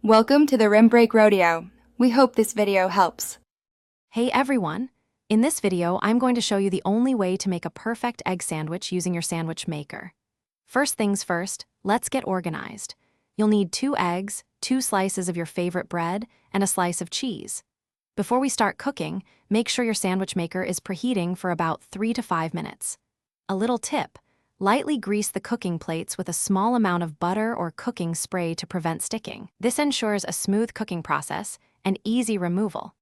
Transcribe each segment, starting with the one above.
Welcome to the Rim Break Rodeo. We hope this video helps. Hey everyone! In this video, I'm going to show you the only way to make a perfect egg sandwich using your sandwich maker. First things first, let's get organized. You'll need 2 eggs, 2 slices of your favorite bread, and a slice of cheese. Before we start cooking, make sure your sandwich maker is preheating for about 3 to 5 minutes. A little tip: lightly grease the cooking plates with a small amount of butter or cooking spray to prevent sticking. This ensures a smooth cooking process and easy removal.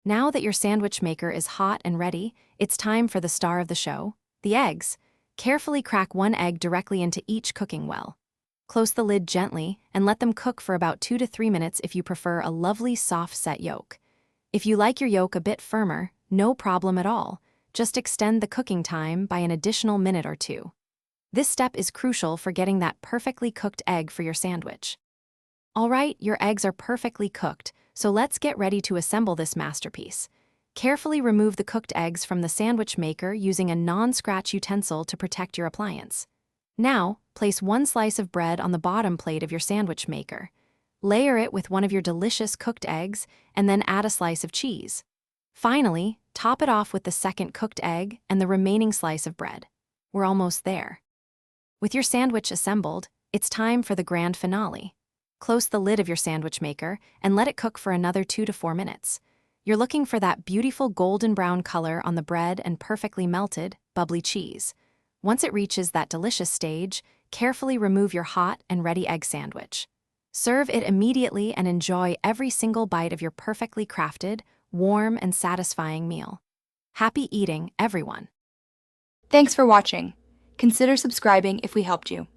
Now that your sandwich maker is hot and ready, it's time for the star of the show, the eggs. Carefully crack 1 egg directly into each cooking well. Close the lid gently and let them cook for about 2 to 3 minutes if you prefer a lovely soft set yolk. If you like your yolk a bit firmer, no problem at all. Just extend the cooking time by an additional minute or 2. This step is crucial for getting that perfectly cooked egg for your sandwich. Alright, your eggs are perfectly cooked, so let's get ready to assemble this masterpiece. Carefully remove the cooked eggs from the sandwich maker using a non-scratch utensil to protect your appliance. Now, place 1 slice of bread on the bottom plate of your sandwich maker. Layer it with one of your delicious cooked eggs, and then add a slice of cheese. Finally, top it off with the second cooked egg and the remaining slice of bread. We're almost there. With your sandwich assembled, it's time for the grand finale. Close the lid of your sandwich maker and let it cook for another 2 to 4 minutes. You're looking for that beautiful golden brown color on the bread and perfectly melted, bubbly cheese. Once it reaches that delicious stage, carefully remove your hot and ready egg sandwich. Serve it immediately and enjoy every single bite of your perfectly crafted, warm, and satisfying meal. Happy eating, everyone! Thanks for watching. Consider subscribing if we helped you.